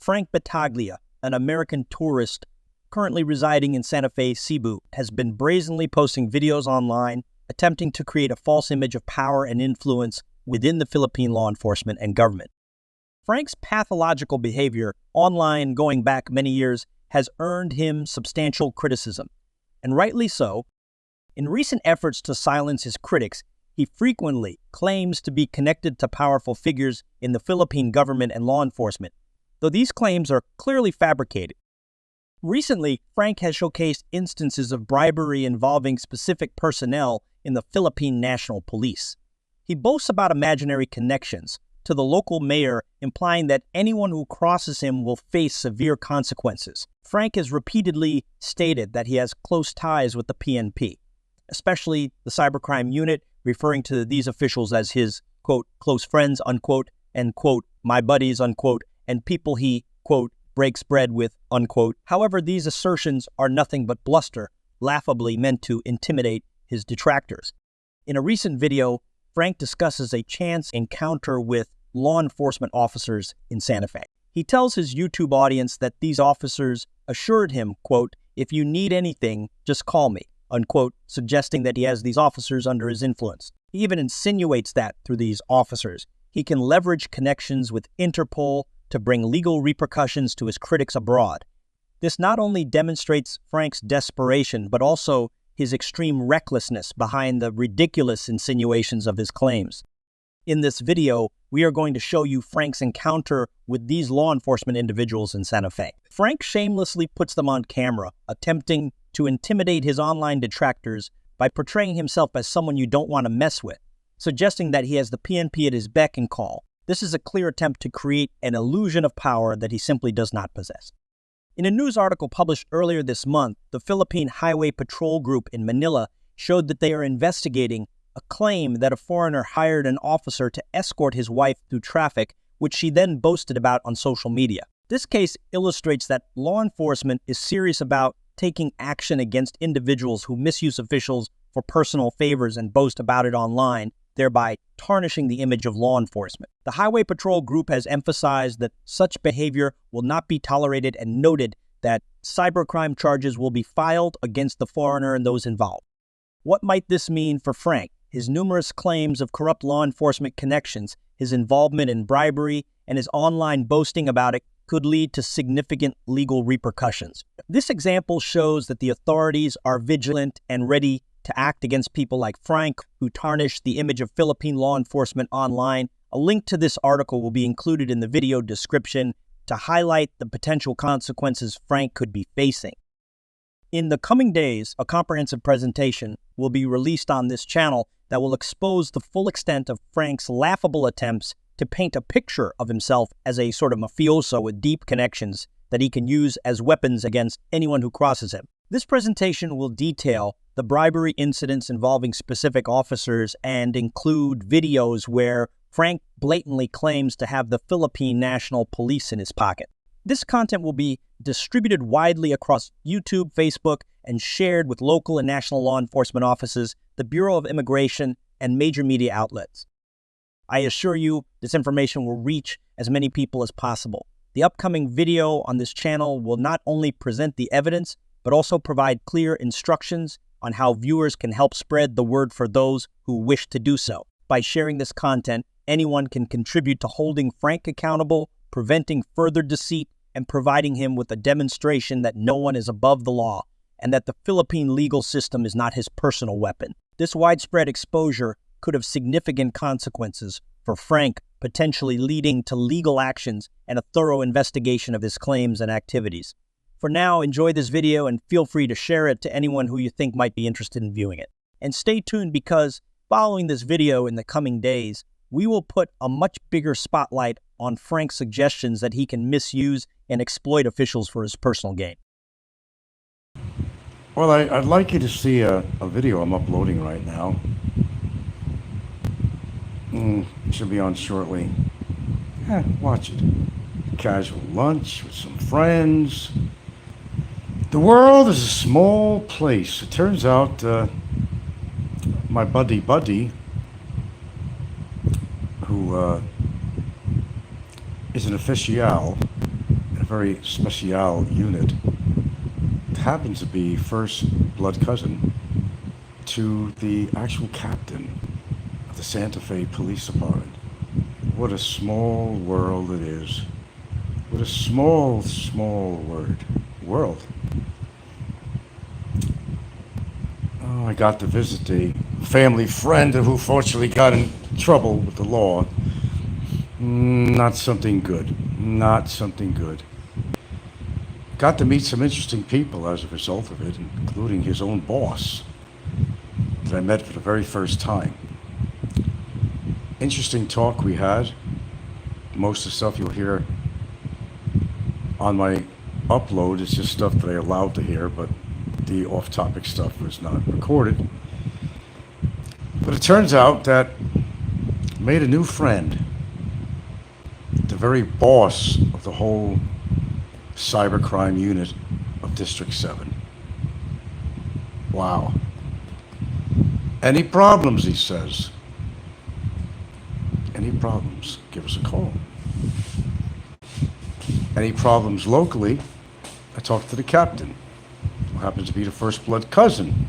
Frank Battaglia, an American tourist currently residing in Santa Fe, Cebu, has been brazenly posting videos online attempting to create a false image of power and influence within the Philippine law enforcement and government. Frank's pathological behavior online going back many years has earned him substantial criticism, and rightly so. In recent efforts to silence his critics, he frequently claims to be connected to powerful figures in the Philippine government and law enforcement, though these claims are clearly fabricated. Recently, Frank has showcased instances of bribery involving specific personnel in the Philippine National Police. He boasts about imaginary connections to the local mayor, implying that anyone who crosses him will face severe consequences. Frank has repeatedly stated that he has close ties with the PNP, especially the cybercrime unit, referring to these officials as his, quote, close friends, unquote, and, quote, my buddies, unquote, and people he, quote, breaks bread with, unquote. However, these assertions are nothing but bluster, laughably meant to intimidate his detractors. In a recent video, Frank discusses a chance encounter with law enforcement officers in Santa Fe. He tells his YouTube audience that these officers assured him, quote, if you need anything, just call me, unquote, suggesting that he has these officers under his influence. He even insinuates that through these officers, he can leverage connections with Interpol to bring legal repercussions to his critics abroad. This not only demonstrates Frank's desperation, but also his extreme recklessness behind the ridiculous insinuations of his claims. In this video, we are going to show you Frank's encounter with these law enforcement individuals in Santa Fe. Frank shamelessly puts them on camera, attempting to intimidate his online detractors by portraying himself as someone you don't want to mess with, suggesting that he has the PNP at his beck and call. This is a clear attempt to create an illusion of power that he simply does not possess. In a news article published earlier this month, the Philippine Highway Patrol Group in Manila showed that they are investigating a claim that a foreigner hired an officer to escort his wife through traffic, which she then boasted about on social media. This case illustrates that law enforcement is serious about taking action against individuals who misuse officials for personal favors and boast about it online, thereby tarnishing the image of law enforcement. The Highway Patrol Group has emphasized that such behavior will not be tolerated and noted that cybercrime charges will be filed against the foreigner and those involved. What might this mean for Frank? His numerous claims of corrupt law enforcement connections, his involvement in bribery, and his online boasting about it could lead to significant legal repercussions. This example shows that the authorities are vigilant and ready to act against people like Frank, who tarnish the image of Philippine law enforcement online. A link to this article will be included in the video description to highlight the potential consequences Frank could be facing. In the coming days, a comprehensive presentation will be released on this channel that will expose the full extent of Frank's laughable attempts to paint a picture of himself as a sort of mafioso with deep connections that he can use as weapons against anyone who crosses him. This presentation will detail the bribery incidents involving specific officers and include videos where Frank blatantly claims to have the Philippine National Police in his pocket. This content will be distributed widely across YouTube, Facebook, and shared with local and national law enforcement offices, the Bureau of Immigration, and major media outlets. I assure you, this information will reach as many people as possible. The upcoming video on this channel will not only present the evidence, but also provide clear instructions on how viewers can help spread the word for those who wish to do so. By sharing this content, anyone can contribute to holding Frank accountable, preventing further deceit, and providing him with a demonstration that no one is above the law and that the Philippine legal system is not his personal weapon. This widespread exposure could have significant consequences for Frank, potentially leading to legal actions and a thorough investigation of his claims and activities. For now, enjoy this video and feel free to share it to anyone who you think might be interested in viewing it. And stay tuned because following this video in the coming days, we will put a much bigger spotlight on Frank's suggestions that he can misuse and exploit officials for his personal gain. Well, I'd like you to see a video I'm uploading right now. It should be on shortly. Watch it. Casual lunch with some friends. The world is a small place. It turns out my buddy, who is an official very special unit. It happens to be first blood cousin to the actual captain of the Santa Fe Police Department. What a small world it is. What a small, small world. Oh, I got to visit a family friend who fortunately got in trouble with the law. Not something good. Not something good. Got to meet some interesting people as a result of it, including his own boss that I met for the very first time. Interesting talk we had. Most of the stuff you'll hear on my upload is just stuff that I allowed to hear, but the off-topic stuff was not recorded. But it turns out that I made a new friend. The very boss of the whole cybercrime unit of District 7. Wow. Any problems, he says. Any problems, give us a call. Any problems locally, I talked to the captain, who happens to be the first blood cousin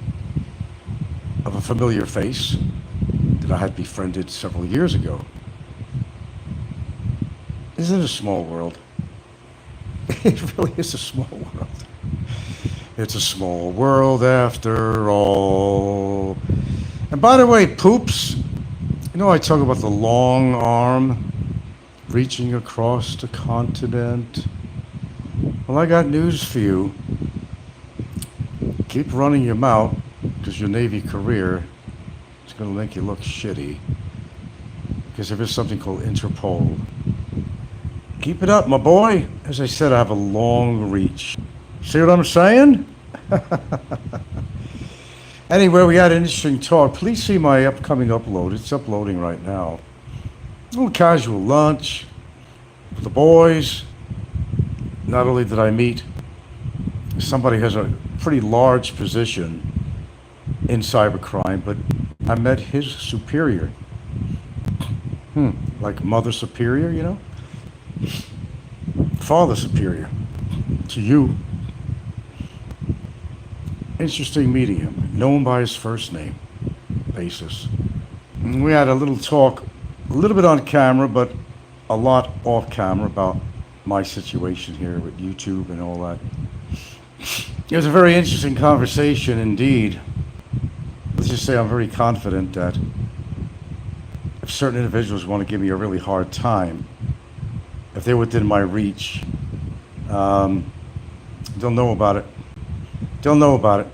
of a familiar face that I had befriended several years ago. Isn't it a small world? It really is a small world. It's a small world after all. And by the way, poops, you know I talk about the long arm reaching across the continent. Well, I got news for you. Keep running your mouth, because your Navy career is going to make you look shitty. Because there is something called Interpol. Keep it up, my boy. As I said, I have a long reach. See what I'm saying? Anyway, we had an interesting talk. Please see my upcoming upload. It's uploading right now. A little casual lunch with the boys. Not only did I meet somebody who has a pretty large position in cybercrime, but I met his superior. Like Mother Superior, you know? Father Superior to you. Interesting meeting him, known by his first name basis. And we had a little talk, a little bit on camera, but a lot off camera about my situation here with YouTube and all that. It was a very interesting conversation indeed. Let's just say I'm very confident that if certain individuals want to give me a really hard time, if they're within my reach, they'll know about it. They'll know about it.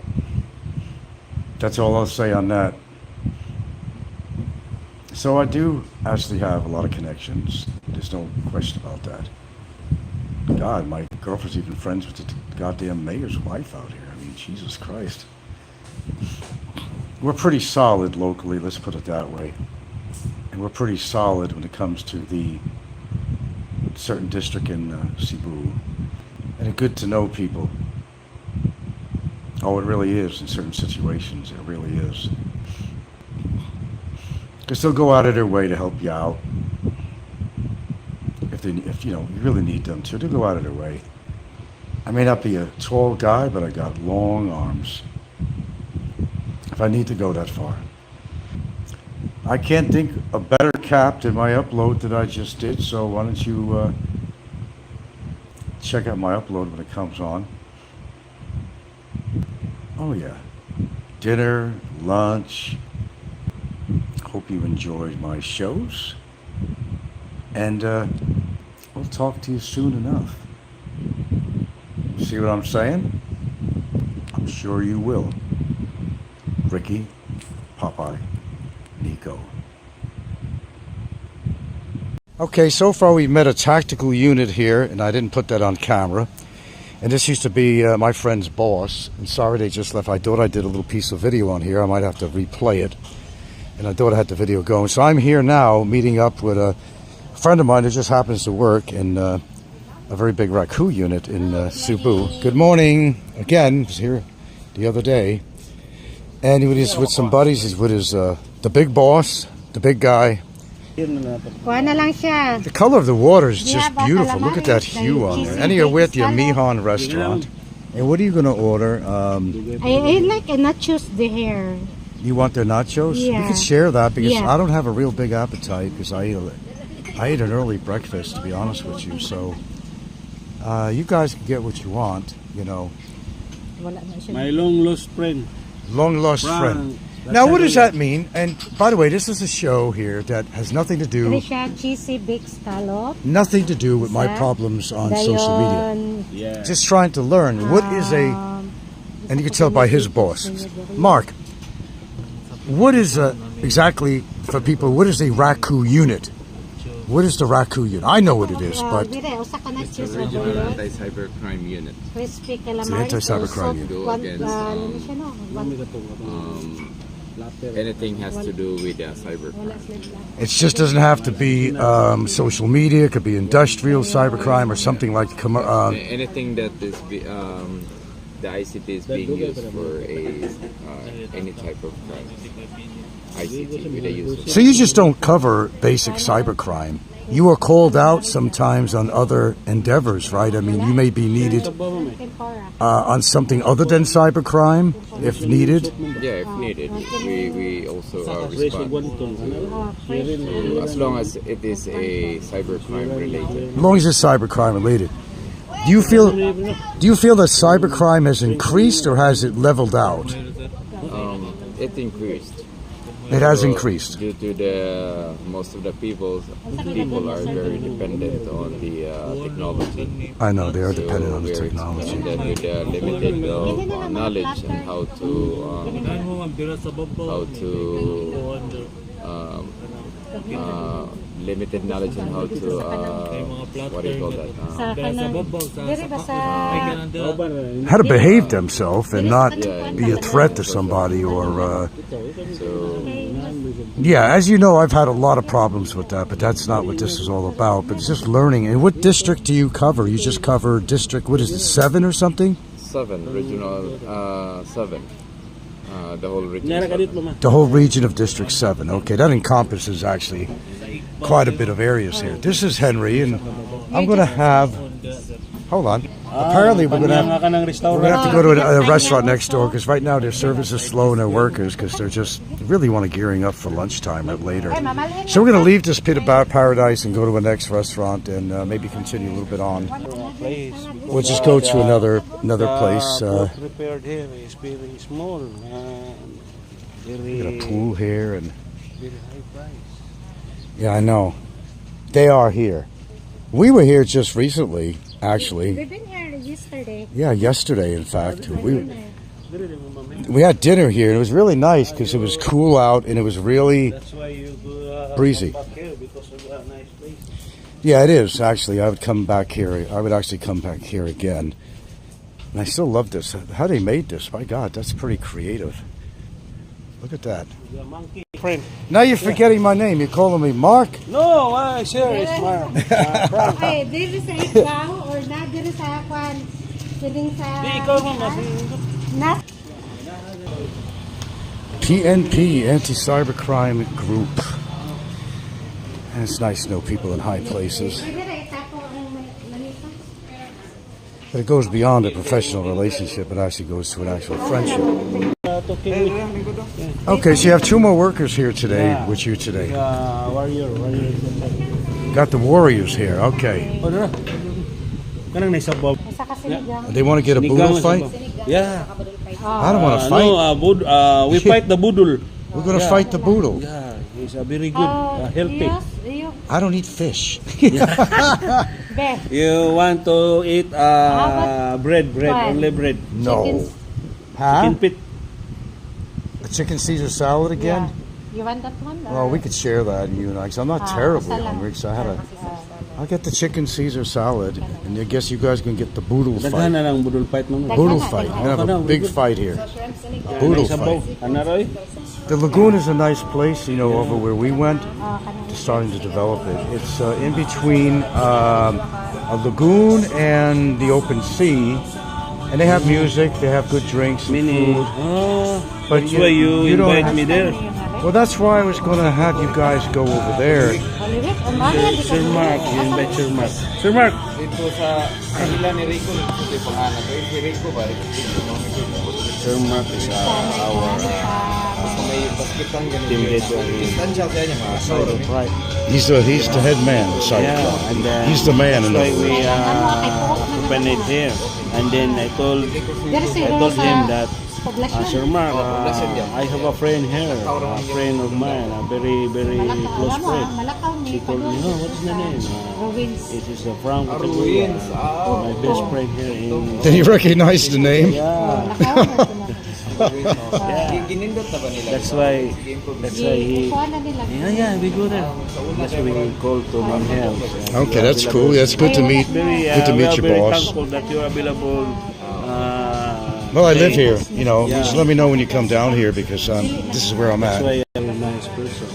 That's all I'll say on that. So I do actually have a lot of connections. There's no question about that. God, my girlfriend's even friends with the goddamn mayor's wife out here. I mean, Jesus Christ. We're pretty solid locally, let's put it that way. And we're pretty solid when it comes to the certain district in Cebu. And it's good to know people. Oh, it really is in certain situations. It really is. Because they'll go out of their way to help you out. If you know, you really need them to. They'll go out of their way. I may not be a tall guy, but I got long arms. If I need to go that far. I can't think a better cap than my upload that I just did, so why don't you check out my upload when it comes on. Oh yeah, dinner, lunch. Hope you enjoyed my shows, and we'll talk to you soon enough. See what I'm saying? I'm sure you will. Ricky, Popeye, Nico. Okay, so far we met a tactical unit here, and I didn't put that on camera. And this used to be my friend's boss. And sorry they just left. I thought I did a little piece of video on here. I might have to replay it. And I thought I had the video going. So I'm here now meeting up with a friend of mine who just happens to work in a very big raccoon unit in Cebu. Good morning. Again, was here the other day. And he was with some buddies. He's with his the big boss, the big guy, Kuha na lang siya. The color of the water is just Yeah, beautiful. Look at that hue on there. And you're with the Mihan restaurant. And what are you going to order? I like a nachos the hair. You want their nachos? We Yeah. could share that because Yeah. I don't have a real big appetite because I ate an early breakfast, to be honest with you. So you guys can get what you want, you know. My long lost friend. Long lost friend. Now, what does that mean? And by the way, this is a show here that has nothing to do Cheesy big scallop. nothing to do with my problems on social media. Yeah. Just trying to learn what is and you can tell by his boss, Mark. What is exactly for people? What is a raku unit? What is the raku unit? I know what it is, but Anti-cybercrime unit. Crispy it's calamari. an anti-cybercrime unit. Go against anything has to do with cybercrime. It just doesn't have to be social media. It could be industrial cybercrime or something like. Anything that is the ICT is being used for any type of crime. ICT with a use. So you just don't cover basic cybercrime. You are called out sometimes on other endeavors, right? I mean, you may be needed on something other than cybercrime, if needed. Yeah, if needed, we also respond to, as long as it is a cybercrime related. As long as it's cybercrime related. Do you feel that cybercrime has increased or has it leveled out? It increased. It has increased. Due to the most of the people are very dependent on the technology. I know they are dependent on the So technology. and then with the limited knowledge and how to limited knowledge on how to what do you call that? How to behave themselves and not be a threat to somebody or. Yeah, as you know, I've had a lot of problems with that, but that's not what this is all about. But it's just learning. And what district do you cover? You just cover district, what is it, 7 or something? 7, regional 7. The whole region. The whole region of District 7. Okay, that encompasses actually quite a bit of areas here. This is Henry, and I'm going to have... Hold on. Apparently, we're going to have to go to a restaurant next door because right now their service is slow and their workers because they're just really want to gearing up for lunchtime or later. So we're going to leave this pit of paradise and go to a next restaurant and maybe continue a little bit on. We'll just go to another place. Prepared here is very small. We got a pool here and Very high price. yeah, I know. They are here. We were here just recently, actually. We've been here yesterday. Yeah, yesterday, in fact. We had dinner here, and it was really nice because it was cool out and it was really breezy. Because of a nice place. Yeah, it is, actually. I would come back here. I would actually come back here again. And I still love this. How they made this, my God, that's pretty creative. Look at that. The monkey friend. Now you're forgetting my name. You're calling me Mark? No, sure, it's Mark. Okay, dili sa ikaw or na dili sa kwan. Piling sa... Di, ikaw naman. Na... PNP, Anti-Cybercrime Group. And it's nice to know people in high places. But it goes beyond a professional relationship. It actually goes to an actual friendship. Okay, so you have 2 more workers here today, with you today. Warrior. Got the Warriors here, okay. Kanang naisabaw. They want to get a boodle fight? Yeah. I don't want to fight. No, we fight the budul. We're going to fight the boodle. Yeah, he's a very good, healthy. I don't eat fish. You want to eat bread, only bread. No. Chicken pit. A chicken Caesar salad again? You want that one? Well, we could share that, you and I, because I'm not terribly hungry, so I'll get the chicken Caesar salad, and I guess you guys can get the boodle fight. Daghan na lang budul fight mo. Boodle fight. We're going to have a big fight here. A boodle fight. Anaroy? The lagoon is a nice place, you know, over where we went. They're starting to develop it. It's in between a lagoon and the open sea. And they have music, they have good drinks and food. But that's why you invite me there. Well, that's why I was going to have you guys go over there. Sir Mark, you invite Sir Mark. Sir Mark! Ito sa kanila ni Rico, ito yung pangalan. Pero si Rico ba? Sir Mark is our May basketang ganun. team lead. Distansya siya niya mga Side of right. He's the head man. Yeah, and He's the man. that's why we open it here. And then I told him that Sir Mark, I have a friend here, a friend of mine, a very, very close friend. He told me, oh, what's the name? It is Frank Battaglia, my best friend here in... Did you recognize the name? Yeah. Ginindot na ba nila? That's why he... Yeah, we go there. That's why we call to Ma'am Helms. Okay, that's cool. That's good to meet. Good to meet your We are very boss. thankful that you are available. Well, I live here. You know, just let me know when you come down here because this is where I'm That's at. why I'm a nice person.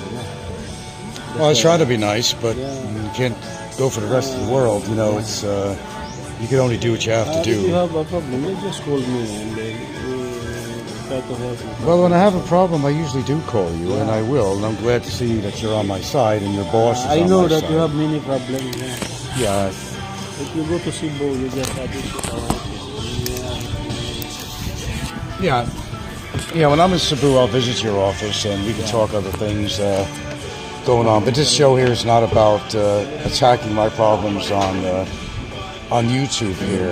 Well, I try to be nice, but you can't go for the rest of the world. You know, it's you can only do what you have to If you do. have a problem, you just call me and then we try to help you. Well, when I have a problem, I usually do call you, and I will. And I'm glad to see that you're on my side and your boss is I on know my that side. you have many problems. Yeah. If you go to Cebu, you just have to sit our office. Yeah. Yeah, when I'm in Cebu, I'll visit your office and we can talk other things going on. But this show here is not about attacking my problems on YouTube here.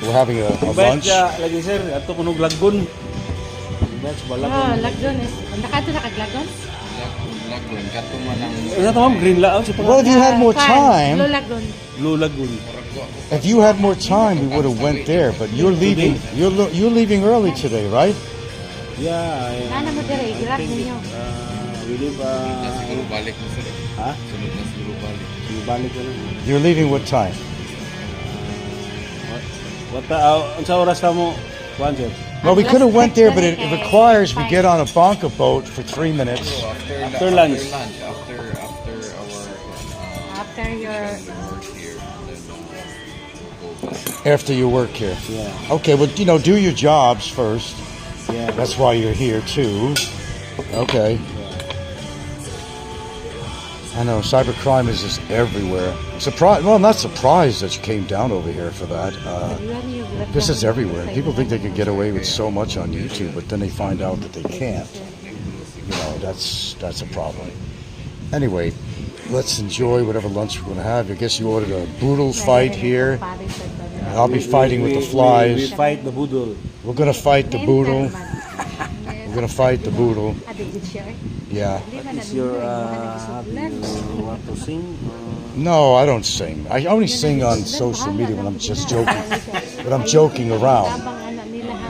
We're having a lunch. Lagi sir, ato kunog laggon. That's balagon. Lagdon is. Nakato na kaglagon? Lagun, kato mo ng... Isa to ma'am, green lao si Well, if you had more time, Lagdon. Blue lagoon. if you had more time, we would have went there. But you're leaving. You're leaving early today, right? Yeah, Nana mo dire, girat ninyo. we live Siguro balik mo sila. ha? Sunod na siguro balik. Balik ko lang. You're leaving what time? What unsa oras ta mo? Kuan sir. Well, we could have went there, but it requires we get on a bonka boat for 3 minutes. After lunch. After our After your... work here, then go back. After you work here. Yeah. Okay, well, you know, do your jobs first. Yeah. That's why you're here too. Okay. I know cybercrime is just everywhere. Well, I'm not surprised that you came down over here for that. This is everywhere. People think they can get away with so much on YouTube, but then they find out that they can't. You know, that's a problem. Anyway, let's enjoy whatever lunch we're going to have. I guess you ordered a brutal fight here. I'll be fighting with the We flies. fight the boodle. We're going to fight the boodle. We're going to fight the boodle. Yeah. Is your you want to sing? No, I don't sing. I only sing on social media when I'm just joking. When I'm joking around.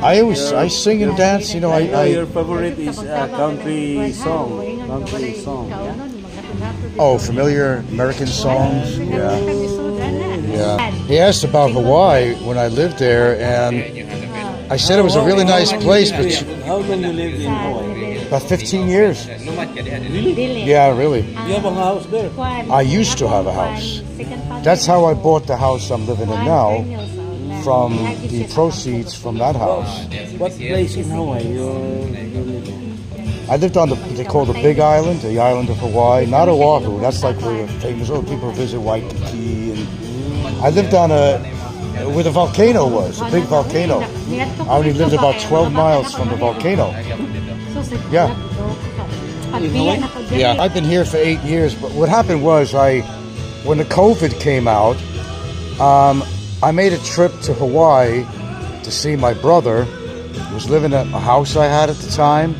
I sing and dance. You know, I know your I favorite is country song. Country song. Yeah? oh, familiar American songs. Yeah. Yeah. He asked about Hawaii when I lived there, and I said it was a really nice place, but How long you live in Hawaii? about 15 years. Really? Yeah, really. You have a house there? I used to have a house. That's how I bought the house I'm living in now, from the proceeds from that house. What place in Hawaii you live in? I lived on they call the Big Island, the island of Hawaii, not Oahu. That's like where the famous people visit Waikiki. And I lived on where the volcano was, a big volcano. I only lived about 12 miles from the volcano. Yeah. Yeah, I've been here for 8 years, but what happened was when the COVID came out, I made a trip to Hawaii to see my brother, who was living at a house I had at the time,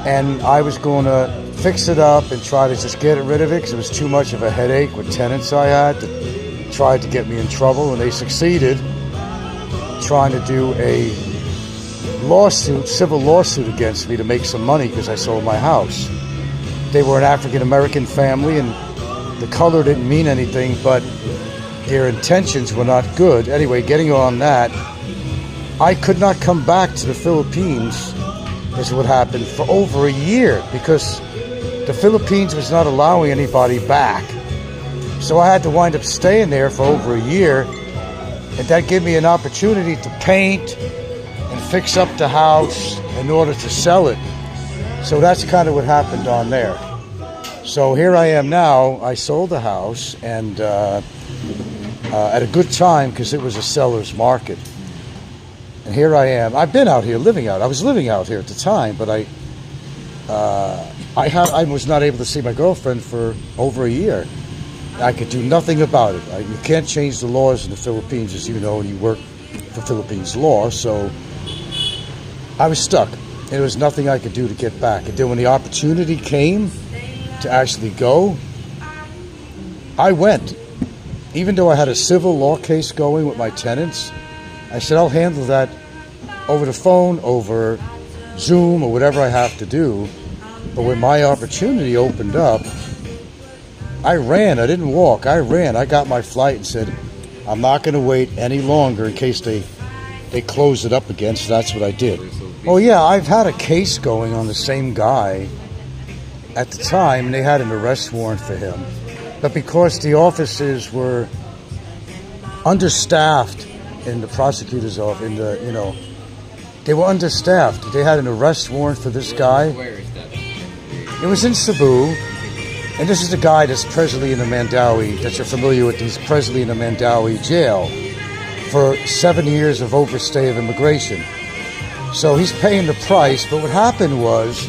and I was going to fix it up and try to just get rid of it because it was too much of a headache with tenants I had that tried to get me in trouble, and they succeeded trying to do a civil lawsuit against me to make some money because I sold my house. They were an African-American family, and the color didn't mean anything, but their intentions were not good. Anyway, getting on that, I could not come back to the Philippines, is what happened, for over a year because the Philippines was not allowing anybody back. So I had to wind up staying there for over a year, and that gave me an opportunity to paint and fix up the house in order to sell it. So that's kind of what happened on there. So here I am now. I sold the house, and at a good time because it was a seller's market. And here I am. I've been out here living out. I was living out here at the time, but I was not able to see my girlfriend for over a year. I could do nothing about it. You can't change the laws in the Philippines, as you know, and you work for Philippines law. So I was stuck. There was nothing I could do to get back. And then when the opportunity came to actually go, I went. Even though I had a civil law case going with my tenants, I said, I'll handle that over the phone, over Zoom, or whatever I have to do. But when my opportunity opened up, I ran. I didn't walk. I ran. I got my flight and said, I'm not going to wait any longer in case they close it up again. So that's what I did. Oh, yeah, I've had a case going on the same guy at the time, and they had an arrest warrant for him. But because the offices were understaffed in the prosecutor's office, they were understaffed. They had an arrest warrant for this guy. Where is that? It was in Cebu, and this is the guy that's presently in the Mandawi, that you're familiar with. He's presently in the Mandawi jail for 7 years of overstay of immigration. So he's paying the price, but what happened was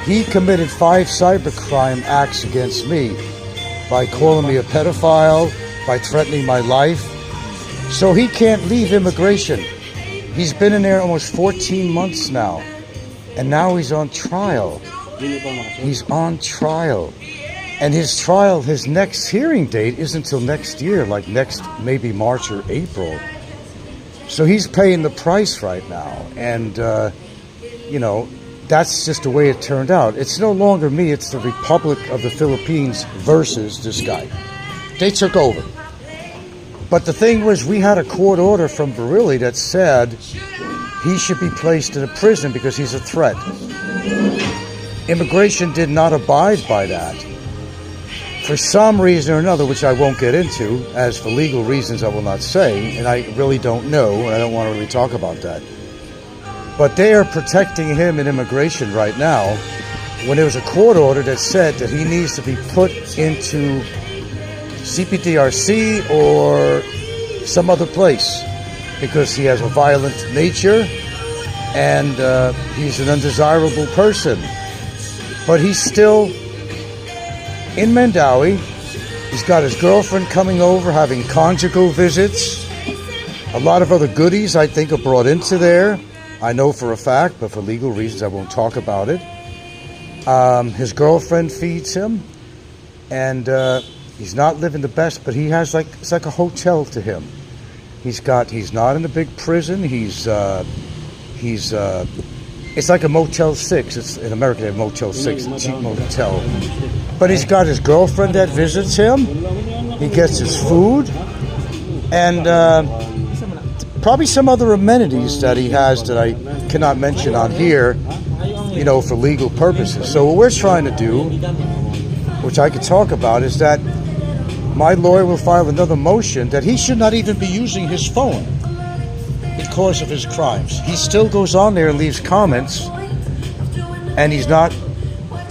he committed 5 cybercrime acts against me by calling me a pedophile, by threatening my life. So he can't leave immigration. He's been in there almost 14 months now, and now he's on trial. He's on trial. And his trial, his next hearing date isn't until next year, like next maybe March or April. So he's paying the price right now. And, that's just the way it turned out. It's no longer me, it's the Republic of the Philippines versus this guy. They took over. But the thing was, we had a court order from Battaglia that said he should be placed in a prison because he's a threat. Immigration did not abide by that. For some reason or another, which I won't get into, as for legal reasons I will not say, and I really don't know, and I don't want to really talk about that. But they are protecting him in immigration right now when there was a court order that said that he needs to be put into CPTRC or some other place because he has a violent nature and he's an undesirable person. But he's still in Mandawi. He's got his girlfriend coming over, having conjugal visits. A lot of other goodies, I think, are brought into there. I know for a fact, but for legal reasons, I won't talk about it. His girlfriend feeds him, and he's not living the best, but he has it's like a hotel to him. He's not in a big prison. It's like a Motel 6. It's in America, they have Motel 6, a cheap motel. But he's got his girlfriend that visits him. He gets his food, and probably some other amenities that he has that I cannot mention on here, for legal purposes. So what we're trying to do, which I could talk about, is that my lawyer will file another motion that he should not even be using his phone because of his crimes. He still goes on there and leaves comments, and he's not.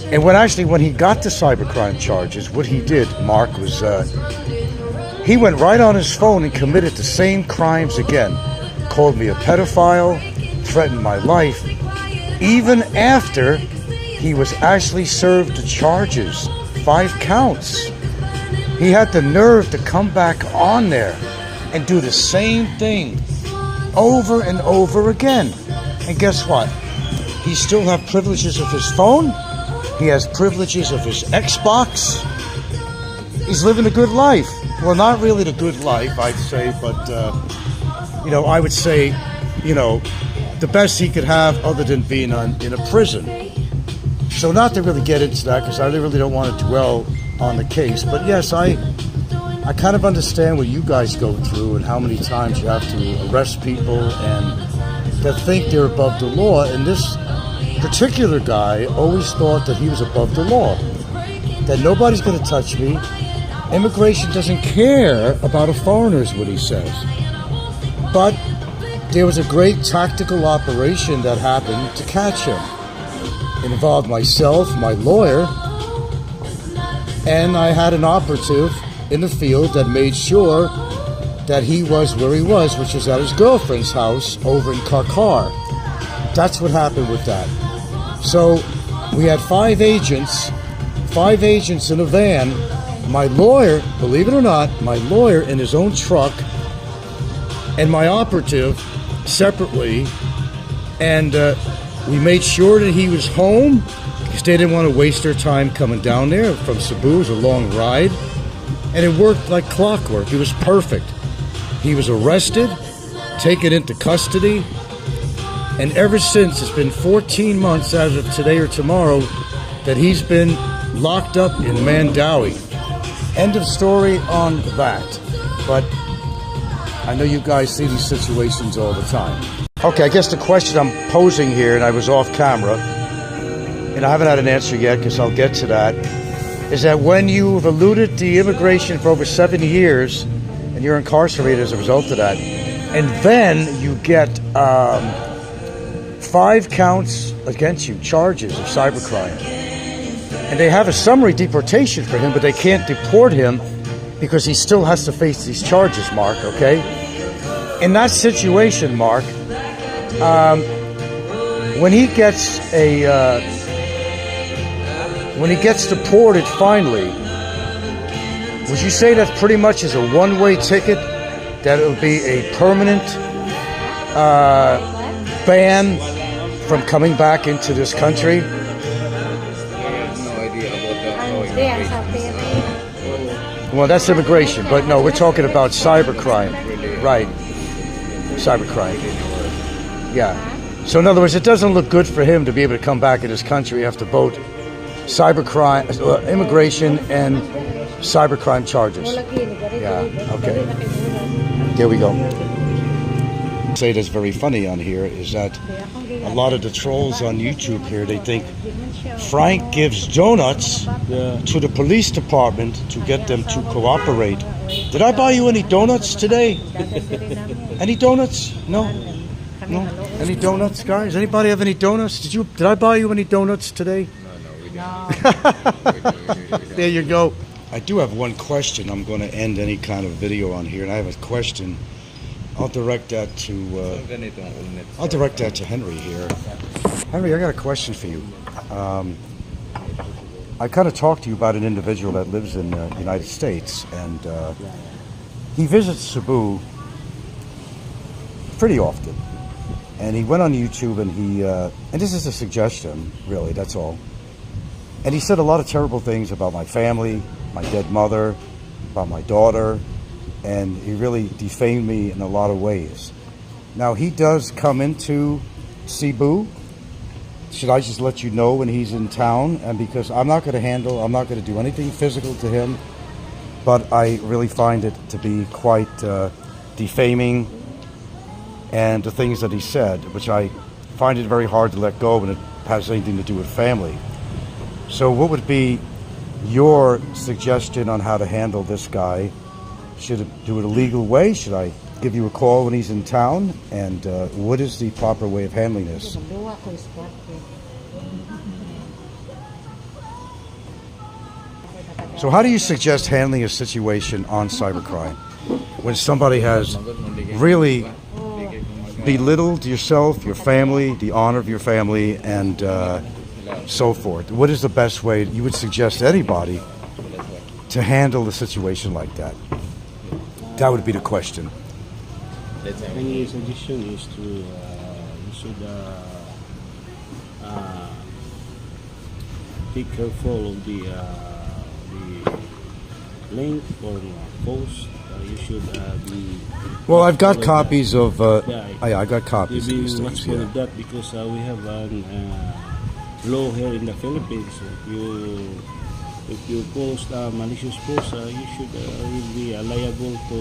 And when he got the cybercrime charges, what he did, Mark, was he went right on his phone and committed the same crimes again. Called me a pedophile, threatened my life, even after he was actually served the charges, 5 counts. He had the nerve to come back on there and do the same thing over and over again. And guess what? He still has privileges of his phone. He has privileges of his Xbox. He's living a good life. Well, not really the good life, I'd say, but, I would say, the best he could have other than being in a prison. So not to really get into that, because I really don't want to dwell on the case. But yes, I kind of understand what you guys go through and how many times you have to arrest people and that think they're above the law. And this particular guy always thought that he was above the law, that nobody's going to touch me. Immigration doesn't care about a foreigner, is what he says. But there was a great tactical operation that happened to catch him. It involved myself, my lawyer, and I had an operative in the field that made sure that he was where he was, which was at his girlfriend's house over in Karkar. That's what happened with that. So we had 5 agents in a van. My lawyer, believe it or not, my lawyer in his own truck, and my operative separately, and we made sure that he was home because they didn't want to waste their time coming down there from Cebu. It was a long ride, and it worked like clockwork. It was perfect. He was arrested, taken into custody, and ever since, it's been 14 months as of today or tomorrow that he's been locked up in Mandawi. End of story on that. But I know you guys see these situations all the time. Okay, I guess the question I'm posing here, and I was off camera, and I haven't had an answer yet because I'll get to that, is that when you've eluded the immigration for over 7 years, and you're incarcerated as a result of that, and then you get 5 counts against you, charges of cybercrime. And they have a summary deportation for him, but they can't deport him because he still has to face these charges, Mark, okay? In that situation, Mark, when he gets deported finally, would you say that pretty much is a one-way ticket, that it would be a permanent ban from coming back into this country? I have no idea about that. Well, that's immigration, but no, we're talking about cybercrime. Right. Cybercrime. Yeah. So in other words, it doesn't look good for him to be able to come back in this country after both cybercrime, immigration, and cybercrime charges. Yeah, okay. There we go. Say that's very funny on here is that a lot of the trolls on YouTube here, they think Frank gives donuts to the police department to get them to cooperate. Did I buy you any donuts today? Any donuts? No? No? Any donuts, guys? Anybody have any donuts? Did I buy you any donuts today? No, There you go. I do have one question. I'm going to end any kind of video on here, and I have a question. I'll direct that to Henry here. Henry, I got a question for you. I kind of talked to you about an individual that lives in the United States, and he visits Cebu pretty often. And he went on YouTube, and and this is a suggestion, really, that's all. And he said a lot of terrible things about my family, my dead mother, about my daughter, and he really defamed me in a lot of ways. Now, he does come into Cebu. Should I just let you know when he's in town? And because I'm not going to do anything physical to him, but I really find it to be quite defaming, and the things that he said, which I find it very hard to let go when it has anything to do with family. So what would be your suggestion on how to handle this guy? Should it do it a legal way? Should I give you a call when he's in town? And what is the proper way of handling this? So how do you suggest handling a situation on cybercrime when somebody has really belittled yourself, your family, the honor of your family, and so forth? What is the best way you would suggest to anybody to handle a situation like that? That would be the question. My suggestion is to you should be careful of the link or post. You should be. Well, I've got copies of. I got copies of these be things. watchful of that because we have an law here in the Philippines. If you post a malicious post, you should be liable to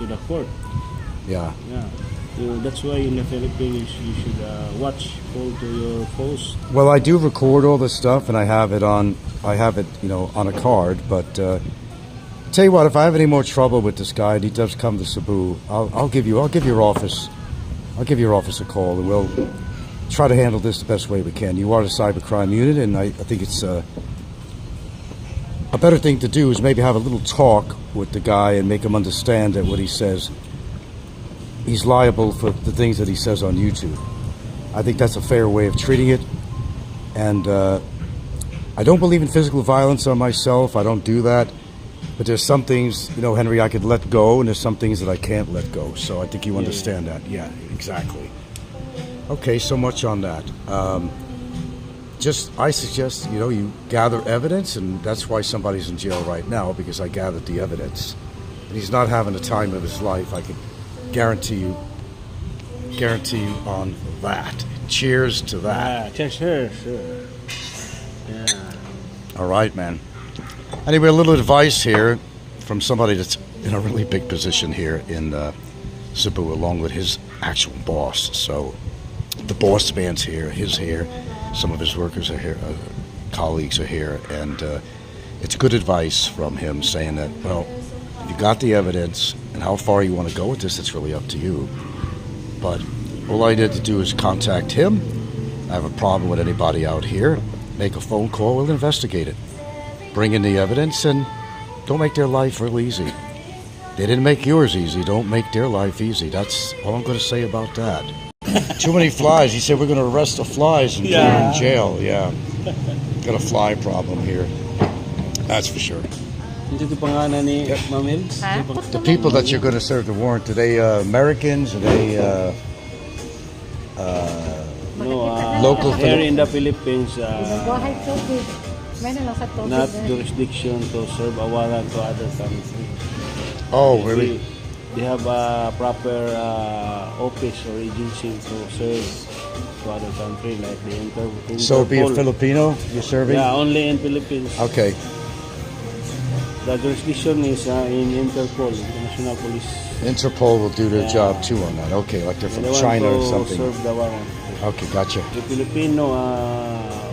the court. Yeah. Yeah. That's why in the Philippines you should watch all to your posts. Well, I do record all this stuff, and I have it on a card. But tell you what, if I have any more trouble with this guy, and he does come to Cebu, I'll give your office a call, and try to handle this the best way we can. You are the cybercrime unit, and I think it's a better thing to do is maybe have a little talk with the guy and make him understand that what he says, he's liable for the things that he says on YouTube. I think that's a fair way of treating it. And I don't believe in physical violence on myself. I don't do that. But there's some things, you know, Henry, I could let go, and there's some things that I can't let go. So I think you understand that. Yeah, exactly. Okay, so much on that. I suggest, you know, you gather evidence, and that's why somebody's in jail right now, because I gathered the evidence. And he's not having the time of his life. I can guarantee you on that. Cheers to that. Sure. Yeah. All right, man. Anyway, a little advice here from somebody that's in a really big position here in Cebu, along with his actual boss. So the boss man's here, his here, some of his workers are here, colleagues are here, and it's good advice from him saying that, well, you got the evidence, and how far you want to go with this, it's really up to you. But all I need to do is contact him. I have a problem with anybody out here. Make a phone call, we'll investigate it. Bring in the evidence, and don't make their life real easy. They didn't make yours easy, don't make their life easy. That's all I'm going to say about that. Too many flies. He said we're going to arrest the flies and put them in jail. Yeah. Got a fly problem here. That's for sure. The people that you're going to serve the warrant, are they Americans? Are they local? Here in the Philippines, not jurisdiction to serve a warrant to other countries. Oh, really? They have a proper office or agency to serve to other countries, like the Interpol. So be a Filipino you're serving? Yeah, only in Philippines. Okay. The jurisdiction is in Interpol, International Police. Interpol will do their job too on that. Okay, like they're from China or something. Serve the warrant. Okay, gotcha. The Filipino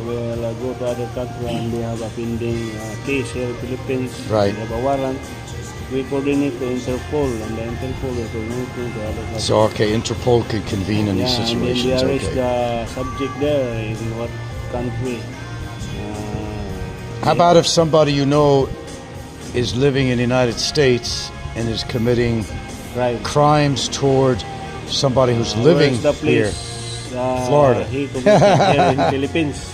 will go to other country and they have a pending case here in the Philippines. Right. They have a warrant. We coordinate to Interpol, and the Interpol will coordinate to other countries. So, okay, Interpol can convene in these situations. And then they arrest the subject there in what country. How about if somebody you know is living in the United States and is committing crimes toward somebody who's living here? Florida. He committed here in Philippines.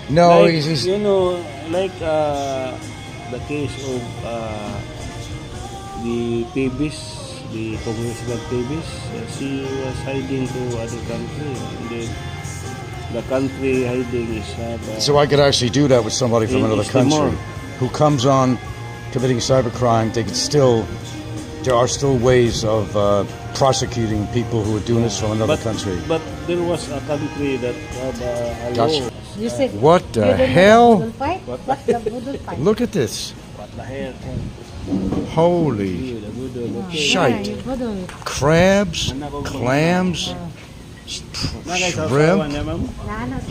No, like, he's you know, like the case of the Pebis, the Congressman Pebis. She was hiding to other country, and then the country hiding is. So I could actually do that with somebody from another country who comes on committing cybercrime. They could still. There are still ways of prosecuting people who are doing this from another country. But there was a country that had a law. You said, what the hell? Look at this. What the hell? Holy shite. Crabs, clams, shrimp.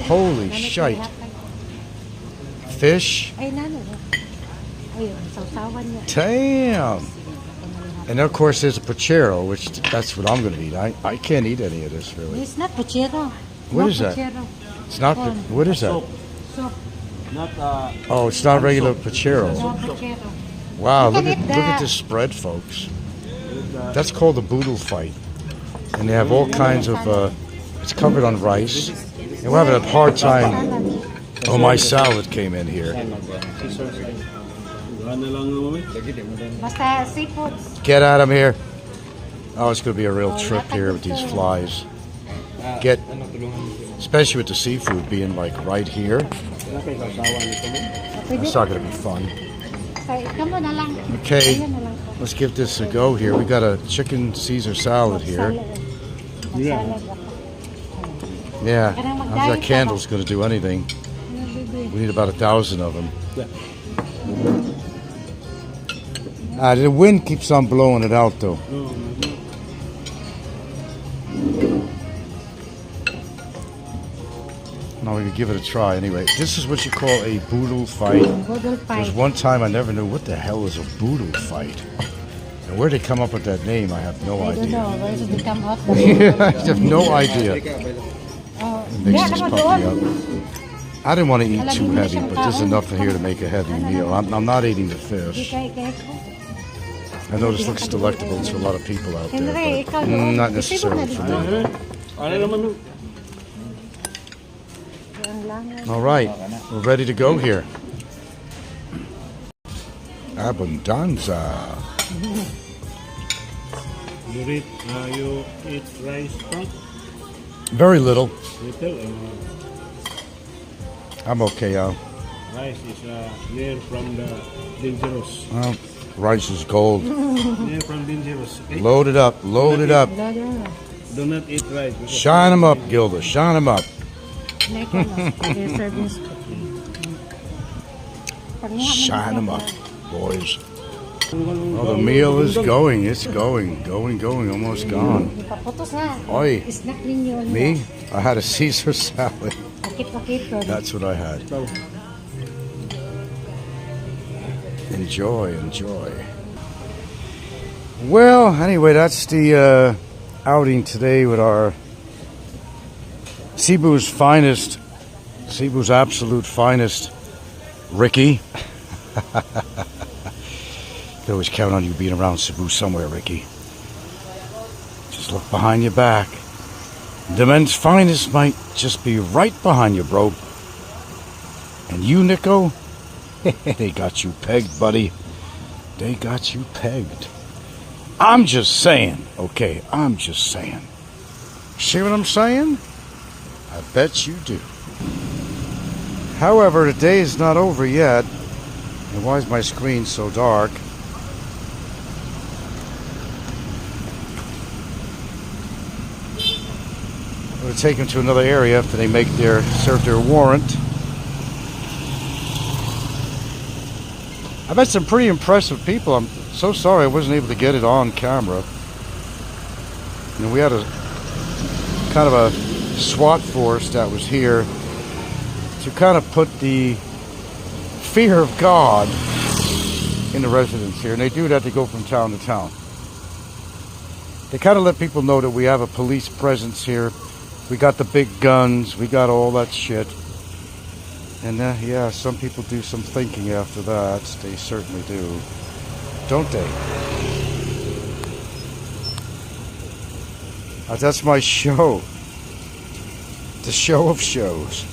Holy shite. Fish. Damn. And of course there's a puchero, which that's what I'm going to eat. I can't eat any of this really. It's not puchero. What is that? It's not. What is that? Soup. Not Oh, it's not regular puchero. No puchero. Wow, You look can at eat look at that. this spread, folks. That's called a boodle fight, and they have all kinds of. It's covered on rice, and we're having a hard time. Oh, my salad came in here. Basta seafood. Get out of here. Oh, it's going to be a real trip here with these flies. Get, especially with the seafood being like right here. It's not going to be fun. Okay, let's give this a go here. We got a chicken Caesar salad here. Yeah, how's that candle's going to do anything? We need about 1,000 of them. The wind keeps on blowing it out, though. No, we could give it a try anyway. This is what you call a boodle fight. Boodle fight. There's one time I never knew what the hell is a boodle fight. And where they come up with that name, I have no I don't know. idea. Where did they come out? I have no idea. Oh, It makes this puppy up. I didn't want to eat too heavy, but there's enough here to make a heavy meal. I'm not eating the fish. I know this looks delectable to a lot of people out there, but not necessarily for me. All right, we're ready to go here. Abundanza. You eat rice pot? Very little. Little. I'm okay, Al. Rice is near from the dangerous. Well, rice is gold. Near from dangerous. Okay? Load it up, load it up. Do not eat rice. Shine them up, Gilda, shine them up. Shine them up, boys. Oh, the meal is going. It's going, almost gone. Oi, me? I had a Caesar salad. That's what I had. Enjoy, enjoy. Well, anyway, that's the outing today with our Cebu's finest, Cebu's absolute finest, Ricky. Could always count on you being around Cebu somewhere, Ricky. Just look behind your back. The men's finest might just be right behind you, bro. And you, Nico, they got you pegged, buddy. They got you pegged. I'm just saying, okay? I'm just saying. See what I'm saying? I bet you do. However, the day is not over yet. And why is my screen so dark? I'm going to take them to another area after they serve their warrant. I met some pretty impressive people. I'm so sorry I wasn't able to get it on camera. You know, we had a kind of a SWAT force that was here to kind of put the fear of God in the residents here. And they do that, they go from town to town. They kind of let people know that we have a police presence here. We got the big guns, we got all that shit. And yeah, some people do some thinking after that. They certainly do. Don't they? That's my show. The show of shows.